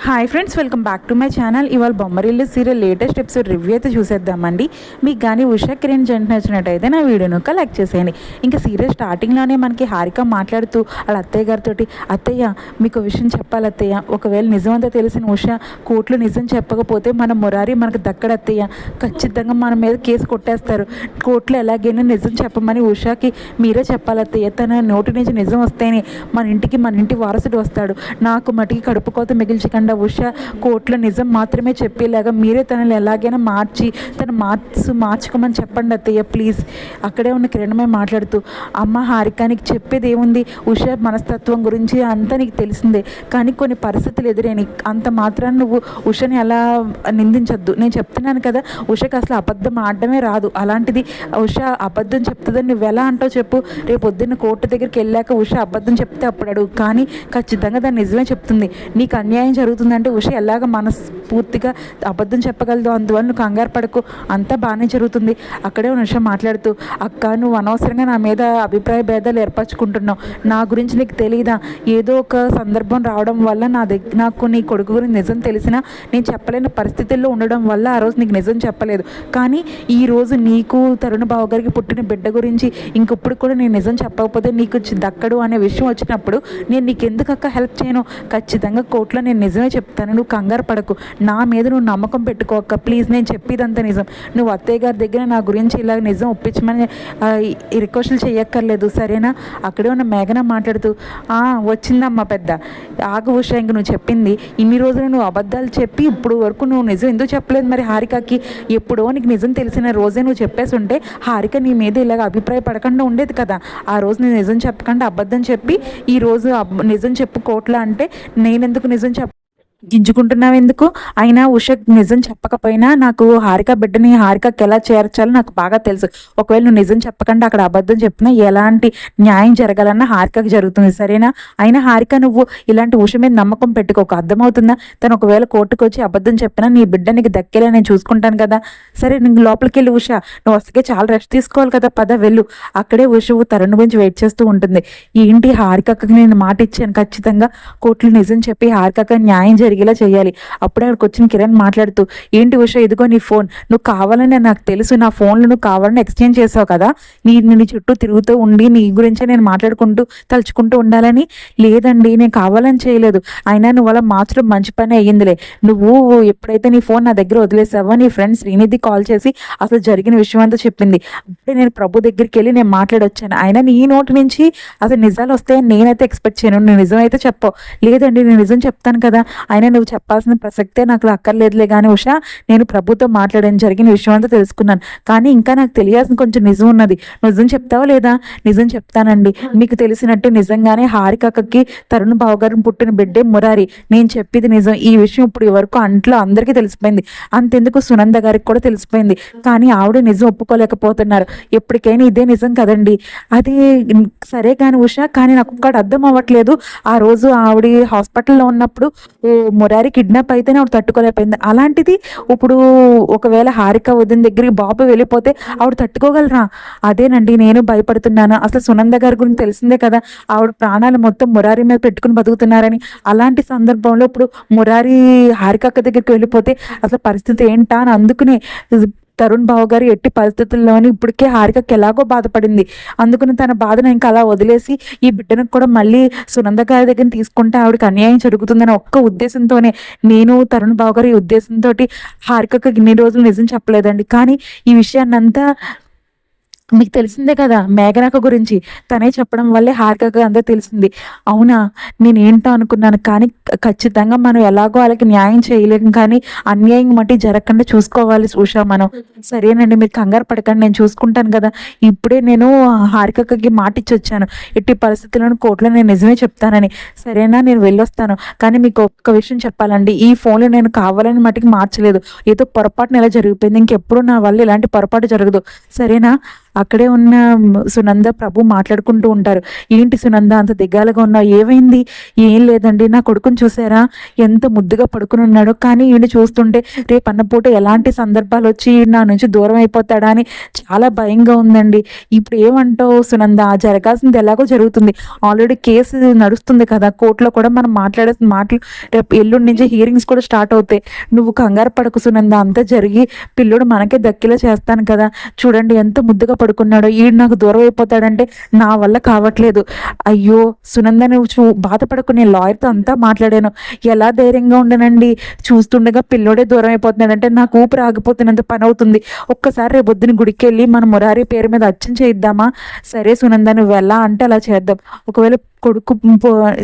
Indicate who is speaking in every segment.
Speaker 1: Hi friends, welcome back to my channel. ఇవాళ Bommarillu serial latest episode review అయితే చూసేద్దామండి. మీకు కానీ ఉషా కిరణ్ జంట నచ్చినట్టయితే నా వీడియోను లైక్ చేసేయండి. ఇంకా సీరియల్ స్టార్టింగ్లోనే మనకి హారిక మాట్లాడుతూ వాళ్ళ అత్తయ్య గారితో, అత్తయ్య మీకు విషయం చెప్పాలి అత్తయ్య, ఒకవేళ నిజమంతా తెలిసిన ఉషా కోర్టులో నిజం చెప్పకపోతే మన మురారి మనకు దక్కడు అత్తయ్య, ఖచ్చితంగా మన మీద కేసు కొట్టేస్తారు. కోర్టులో ఎలాగైనా నిజం చెప్పమని ఉషాకి మీరే చెప్పాలి అత్తయ్య. తన నోటి నుంచి నిజం వస్తేనే మన ఇంటి వారసుడు వస్తాడు. నాకు మటుకి కడుపు కోత మిగిల్చకుండా ఉషా కోర్టులో నిజం మాత్రమే చెప్పేలాగా మీరే తనని ఎలాగైనా తన మార్చుకోమని చెప్పండి అత్తయ్య ప్లీజ్. అక్కడే ఉన్న కిరణమే మాట్లాడుతూ, అమ్మ హారిక నీకు చెప్పేది ఏముంది, ఉషా మనస్తత్వం గురించి అంతా నీకు తెలిసిందే, కానీ కొన్ని పరిస్థితులు ఎదురైనాయి, అంత మాత్రాన్ని నువ్వు ఉషని అలా నిందించద్దు. నేను చెప్తున్నాను కదా, ఉషకి అసలు అబద్ధం ఆడడమే రాదు, అలాంటిది ఉష అబద్ధం చెప్తుందని నువ్వు ఎలా అంటావు చెప్పు. రేపు పొద్దున్న కోర్టు దగ్గరికి వెళ్ళాక ఉష అబద్ధం చెప్తే అప్పుడు అడుగు, కానీ ఖచ్చితంగా దాన్ని నిజమే చెప్తుంది. నీకు అన్యాయం జరుగుతుందంటే ఉష ఎలాగ మనస్ఫూర్తిగా అబద్ధం చెప్పగలదు, అందువల్ల నువ్వు కంగారు పడకు, అంతా బాగానే జరుగుతుంది. అక్కడే ఉష మాట్లాడుతూ, అక్క నువ్వు అనవసరంగా నా మీద అభిప్రాయ భేదాలు ఏర్పరచుకుంటున్నావు, నా గురించి నీకు తెలియదా, ఏదో ఒక సందర్భం రావడం వల్ల నాకు నీ కొడుకు గురించి నిజం తెలిసినా నేను చెప్పలేని పరిస్థితుల్లో ఉండడం వల్ల ఆ రోజు నీకు నిజం చెప్పలేదు, కానీ ఈరోజు నీకు తరుణ్ బావ గారికి పుట్టిన బిడ్డ గురించి ఇంకప్పుడు కూడా నేను నిజం చెప్పకపోతే నీకు దక్కడు అనే విషయం వచ్చినప్పుడు నేను నీకు ఎందుకు అక్క హెల్ప్ చేయను, ఖచ్చితంగా కోర్టులో నేను నిజమే చెప్తాను, నువ్వు కంగారు పడకు, నా మీద నువ్వు నమ్మకం పెట్టుకోక ప్లీజ్, నేను చెప్పేదంతా నిజం, నువ్వు అత్తయ్య గారి దగ్గర నా గురించి ఇలా నిజం ఒప్పించమని రిక్వెస్ట్లు చేయక్కర్లేదు సరేనా. అక్కడే ఉన్న మేఘన మాట్లాడుతూ, వచ్చిందమ్మా పెద్ద ఆగు ఉష, ఇంక నువ్వు చెప్పింది ఇన్ని రోజులు నువ్వు అబద్ధాలు చెప్పి ఇప్పుడు వరకు నువ్వు నిజం ఎందుకు చెప్పలేదు మరి హారికకి, ఎప్పుడో నీకు నిజం తెలిసిన రోజే నువ్వు చెప్పేసి ఉంటే హారిక నీ మీద ఇలాగ అభిప్రాయపడకుండా ఉండేది కదా. ఆ రోజు నేను నిజం చెప్పకుండా అబద్ధం చెప్పి ఈరోజు నిజం చెప్పు కోట్ల అంటే నేనెందుకు నిజం గింజుకుంటున్నావు ఎందుకు. అయినా ఉష నిజం చెప్పకపోయినా నాకు హారిక బిడ్డని హారికకి ఎలా చేర్చాలో నాకు బాగా తెలుసు. ఒకవేళ నువ్వు నిజం చెప్పకుండా అక్కడ అబద్ధం చెప్పినా ఎలాంటి న్యాయం జరగాలన్నా హారికకి జరుగుతుంది సరేనా. అయినా హారిక నువ్వు ఇలాంటి ఉష మీద నమ్మకం పెట్టుకోక, అర్థమవుతుందా, తను ఒకవేళ కోర్టుకు వచ్చి అబద్ధం చెప్పినా నీ బిడ్డ నీకు దక్కేలా నేను చూసుకుంటాను కదా. సరే నువ్వు లోపలికి వెళ్ళి ఉష, నువ్వు వస్తే చాలా రెస్ట్ తీసుకోవాలి కదా, పద వెళ్ళు. అక్కడే ఉష తరుణ్ గురించి వెయిట్ చేస్తూ ఉంటుంది. ఏంటి హారికకి నేను మాట ఇచ్చాను, ఖచ్చితంగా కోర్టులో నిజం చెప్పి హారికకి న్యాయం జరిగేలా చేయాలి. అప్పుడే అక్కడికి వచ్చిన కిరణ్ మాట్లాడుతూ, ఏంటి ఉష ఇదిగో నీ ఫోన్, నువ్వు కావాలని నాకు తెలుసు, నా ఫోన్లు నువ్వు కావాలని ఎక్స్చేంజ్ చేసావు కదా, నీ చుట్టూ తిరుగుతూ ఉండి నీ గురించే నేను మాట్లాడుకుంటూ తలుచుకుంటూ ఉండాలని. లేదండి నేను కావాలని చేయలేదు, అయినా నువ్వు అలా మార్చడం మంచి పని అయ్యిందిలే. నువ్వు ఎప్పుడైతే నీ ఫోన్ నా దగ్గర వదిలేసావో నీ ఫ్రెండ్ శ్రీనిధి కాల్ చేసి అసలు జరిగిన విషయం అంతా చెప్పింది. అప్పుడే నేను ప్రభు దగ్గరికి వెళ్ళి నేను మాట్లాడొచ్చాను, అయినా నీ నోటి నుంచి అసలు నిజాలు వస్తాయని నేనైతే ఎక్స్పెక్ట్ చేయను, నువ్వు నిజం అయితే చెప్పవు. లేదండి నేను నిజం చెప్తాను కదా, అయినా నువ్వు చెప్పాల్సిన ప్రసక్తే నాకు అక్కర్లేదులే కానీ ఉషా, నేను ప్రభుతో మాట్లాడని జరిగిన విషయం అంతా తెలుసుకున్నాను, కానీ ఇంకా నాకు తెలియాల్సిన కొంచెం నిజం ఉన్నది, నిజం చెప్తావా లేదా. నిజం చెప్తానండి, మీకు తెలిసినట్టు నిజంగానే హారికకి తరుణ్ బావ గారిని పుట్టిన బిడ్డే మురారి, నేను చెప్పేది నిజం. ఈ విషయం ఇప్పుడు వరకు అంట్లో అందరికీ తెలిసిపోయింది, అంతెందుకు సునంద గారికి కూడా తెలిసిపోయింది, కానీ ఆవిడ నిజం ఒప్పుకోలేకపోతున్నారు. ఎప్పటికైనా ఇదే నిజం కదండి. అది సరే కానీ ఉషా, కానీ నాకు ఒక్కటి అర్థం అవ్వట్లేదు, ఆ రోజు ఆవిడ హాస్పిటల్లో ఉన్నప్పుడు మురారి కిడ్నాప్ అయితేనే ఆవిడ తట్టుకోలేకపోయింది, అలాంటిది ఇప్పుడు ఒకవేళ హారిక వదిన దగ్గరికి బాబు వెళ్ళిపోతే ఆవిడ తట్టుకోగలరా. అదేనండి నేను భయపడుతున్నాను. అసలు సునంద గారి గురించి తెలిసిందే కదా, ఆవిడ ప్రాణాలు మొత్తం మురారి మీద పెట్టుకుని బతుకుతున్నారని. అలాంటి సందర్భంలో ఇప్పుడు మురారి హారిక దగ్గరికి వెళ్ళిపోతే అసలు పరిస్థితి ఏంటా అని అందుకునే తరుణ్ బావ గారు ఎట్టి పరిస్థితుల్లోని ఇప్పటికే హారికకి ఎలాగో బాధపడింది, అందుకని తన బాధను ఇంకా అలా వదిలేసి ఈ బిడ్డను కూడా మళ్ళీ సునంద గారి దగ్గర తీసుకుంటే ఆవిడకి అన్యాయం జరుగుతుందని ఒక్క ఉద్దేశంతోనే నేను తరుణ్ బావ గారు ఈ ఉద్దేశంతో హారికకి ఇన్ని రోజులు నిజం చెప్పలేదండి. కానీ ఈ విషయాన్నంతా మీకు తెలిసిందే కదా, మేఘనాక గురించి తనే చెప్పడం వల్లే హారికగా అందరూ తెలిసింది. అవునా నేను ఏంటో అనుకున్నాను, కానీ ఖచ్చితంగా మనం ఎలాగో వాళ్ళకి న్యాయం చేయలేము, కానీ అన్యాయం మట్టి జరగకుండా చూసుకోవాలి ఉషా మనం. సరేనండి మీరు కంగారు పడకండి, నేను చూసుకుంటాను కదా. ఇప్పుడే నేను హారికకి మాట ఇచ్చి వచ్చాను, ఎట్టి పరిస్థితులను కోర్టులో నేను నిజమే చెప్తానని. సరేనా నేను వెళ్ళొస్తాను, కానీ మీకు ఒక్క విషయం చెప్పాలండి, ఈ ఫోన్లో నేను కావాలని మట్టికి మార్చలేదు, ఏదో పొరపాటున ఎలా జరిగిపోయింది, ఇంకెప్పుడు నా వల్ల ఇలాంటి పొరపాటు జరగదు సరేనా. అక్కడే ఉన్న సునంద ప్రభు మాట్లాడుకుంటూ ఉంటారు. ఏంటి సునంద అంత దిగాలుగా ఉన్నావు, ఏమైంది? ఏం లేదండి, నా కొడుకుని చూసారా ఎంత ముద్దుగా పడుకుని ఉన్నాడో, కానీ ఈయన చూస్తుంటే రేపు అన్నపూట ఎలాంటి సందర్భాలు వచ్చి నా నుంచి దూరం అయిపోతాడా అని చాలా భయంగా ఉందండి. ఇప్పుడు ఏమంటావు సునంద? జరగాల్సింది ఎలాగో జరుగుతుంది, ఆల్రెడీ కేసు నడుస్తుంది కదా కోర్టులో కూడా. మనం మాట్లాడాల్సిన మాటలు రేపు ఎల్లుండి నుంచి హియరింగ్స్ కూడా స్టార్ట్ అవుతాయి. నువ్వు కంగారు పడకు సునంద, అంతా జరిగి పిల్లోడు మనకే దక్కిలా చేస్తాను కదా. చూడండి ఎంత ముద్దుగా పడుకున్నాడో, ఈడు నాకు దూరం అయిపోతాడంటే నా వల్ల కావట్లేదు. అయ్యో సునంద, నువ్వు బాధపడకు, నేను లాయర్తో అంతా మాట్లాడాను. ఎలా ధైర్యంగా ఉండనండి, చూస్తుండగా పిల్లోడే దూరం అయిపోతున్నాడంటే నాకు ఊపిరి ఆగిపోతున్నంత పని అవుతుంది. ఒక్కసారి రేపొద్దున గుడికి వెళ్ళి మన మురారి పేరు మీద అర్చన చేయిద్దామా? సరే సునంద, నువ్వు ఎలా అంటే అలా చేద్దాం. ఒకవేళ కొడుకు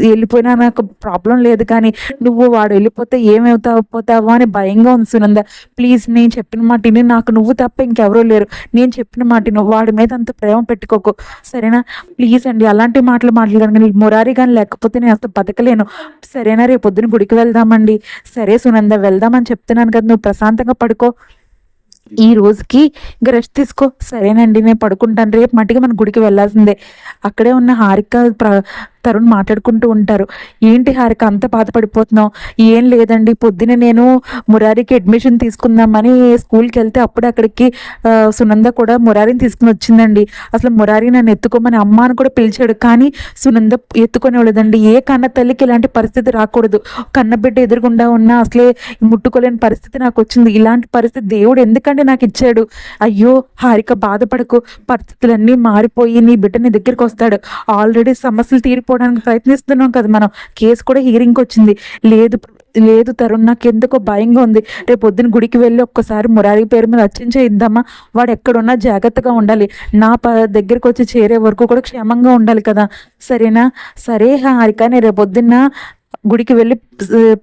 Speaker 1: వెళ్ళిపోయినా నాకు ప్రాబ్లం లేదు, కానీ నువ్వు వాడు వెళ్ళిపోతే ఏమవుతావో అని భయంగా ఉంది సునంద. ప్లీజ్ నేను చెప్పిన మాటిని, నాకు నువ్వు తప్ప ఇంకెవరూ లేరు, నేను చెప్పిన మాటిని, వాడి మీద అంత ప్రేమ పెట్టుకోకు సరేనా? ప్లీజ్ అండి, అలాంటి మాటలు మాట్లాడను, కానీ మురారి కానీ లేకపోతే నేను అసలు బతకలేను. సరేనా? రేపు పొద్దున గుడికి వెళ్దామండి. సరే సునంద, వెళ్దామని చెప్తున్నాను కదా, నువ్వు ప్రశాంతంగా పడుకో, ఈ రోజుకి ఇంకా రెస్ట్ తీసుకో. సరేనండి, నేను పడుకుంటాను, రేపు మట్టిగా మన గుడికి వెళ్ళాల్సిందే. అక్కడే ఉన్న హారిక తరుణ్ మాట్లాడుకుంటూ ఉంటారు. ఏంటి హారిక అంత బాధపడిపోతున్నావు? ఏం లేదండి, పొద్దున నేను మురారికి అడ్మిషన్ తీసుకుందామని స్కూల్కి వెళ్తే అప్పుడే అక్కడికి సునంద కూడా మురారిని తీసుకుని వచ్చిందండి. అసలు మురారి నన్ను ఎత్తుకోమని అమ్మ అని కూడా పిలిచాడు, కానీ సునంద ఎత్తుకొనేవాళ్ళదండి. ఏ కన్న తల్లికి ఇలాంటి పరిస్థితి రాకూడదు. కన్నబిడ్డ ఎదురుగుండా ఉన్నా అసలే ముట్టుకోలేని పరిస్థితి నాకు వచ్చింది. ఇలాంటి పరిస్థితి దేవుడు ఎందుకంటే నాకు ఇచ్చాడు. అయ్యో హారిక బాధపడకు, పరిస్థితులన్నీ మారిపోయి నీ బిడ్డ నీ దగ్గరికి వస్తాడు. ఆల్రెడీ సమస్యలు తీరిపోవడానికి ప్రయత్నిస్తున్నాం కదా మనం. కేసు కూడా హియరింగ్కి వచ్చింది. లేదు తరుణ్, నాకు ఎందుకో భయంగా ఉంది. రేపు పొద్దున గుడికి వెళ్ళి ఒక్కసారి మురారి పేరు మీద అర్చన చేయిద్దామా? వాడు ఎక్కడున్నా జాగ్రత్తగా ఉండాలి, నా దగ్గరికి వచ్చి చేరే వరకు కూడా క్షేమంగా ఉండాలి కదా. సరేనా? సరే హారిక, నేను రేపు పొద్దున్న గుడికి వెళ్ళి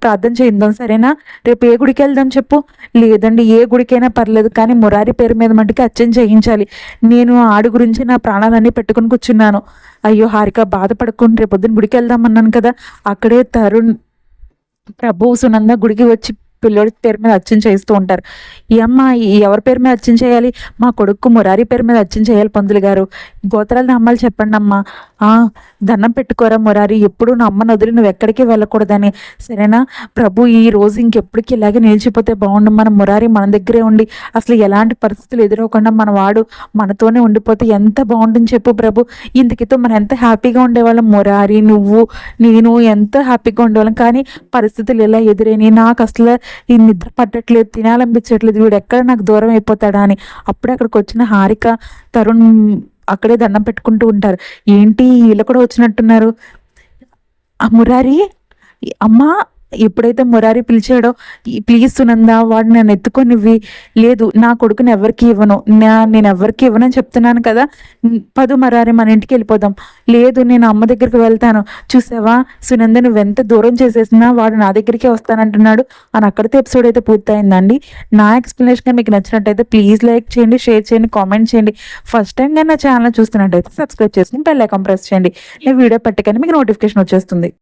Speaker 1: ప్రార్థన చేద్దాం సరేనా? రేపు ఏ గుడికి వెళ్దాం చెప్పు? లేదండి, ఏ గుడికైనా పర్లేదు, కానీ మురారి పేరు మీద మటుకు అర్చన చేయించాలి. నేను ఆడు గురించి నా ప్రాణాలన్నీ పెట్టుకుని కూర్చున్నాను. అయ్యో హారిక బాధపడుకుని రేపు పొద్దున్న గుడికి వెళ్దాం అన్నాను కదా. అక్కడే తరుణ్ ప్రభు సునంద గుడికి వచ్చి పిల్లోడి పేరు మీద అర్చన చేస్తూ ఉంటారు. ఈ అమ్మ ఎవరి పేరు మీద అర్చన చేయాలి? మా కొడుకు మురారి పేరు మీద అర్చన చేయాలి పంతులు గారు. గోత్రాలు నమ్మాలి చెప్పండి అమ్మా. దండం పెట్టుకోరా మురారి, ఎప్పుడు నా అమ్మను వదిలి నువ్వు ఎక్కడికి వెళ్ళకూడదని. సరేనా? ప్రభు ఈ రోజు ఇంకెప్పటికీ ఇలాగే నిలిచిపోతే బాగుండు. మన మురారి మన దగ్గరే ఉండి అసలు ఎలాంటి పరిస్థితులు ఎదురవకుండా మన వాడు మనతోనే ఉండిపోతే ఎంత బాగుంటుంది చెప్పు ప్రభు. ఇందుకితో మనం ఎంత హ్యాపీగా ఉండేవాళ్ళం, మురారి నువ్వు నేను ఎంత హ్యాపీగా ఉండేవాళ్ళం. కానీ పరిస్థితులు ఎలా ఎదురైనాయి, నాకు అసలు ఈ నిద్ర పట్టట్లేదు, తినాలనిపించట్లేదు, వీడు ఎక్కడ నాకు దూరం అయిపోతాడా అని. అప్పుడే అక్కడికి వచ్చిన హారిక తరుణ్ అక్కడే దండం పెట్టుకుంటూ ఉంటారు. ఏంటి వీళ్ళు కూడా వచ్చినట్టున్నారు? ఆ మురారి అమ్మ ఎప్పుడైతే మురారి పిలిచాడో, ప్లీజ్ సునంద వాడు నన్ను ఎత్తుకొనివ్వి. లేదు, నా కొడుకుని ఎవరికి ఇవ్వను, నేను ఎవరికి ఇవ్వనని చెప్తున్నాను కదా. పదు మురారి, మన ఇంటికి వెళ్ళిపోదాం. లేదు, నేను అమ్మ దగ్గరికి వెళ్తాను. చూసావా సునంద, నువ్వెంత దూరం చేసేసినా వాడు నా దగ్గరికే వస్తానంటున్నాడు అని. అక్కడితో ఎపిసోడ్ అయితే పూర్తయిందండి. నా ఎక్స్ప్లెనేషన్ మీకు నచ్చినట్టయితే ప్లీజ్ లైక్ చేయండి, షేర్ చేయండి, కామెంట్ చేయండి. ఫస్ట్ టైం కానీ నా ఛానల్ చూస్తున్నట్టయితే సబ్స్క్రైబ్ చేసుకుని బెల్ ఐకాన్ ప్రెస్ చేయండి. నేను వీడియో పెట్టగానే మీకు నోటిఫికేషన్ వచ్చేస్తుంది.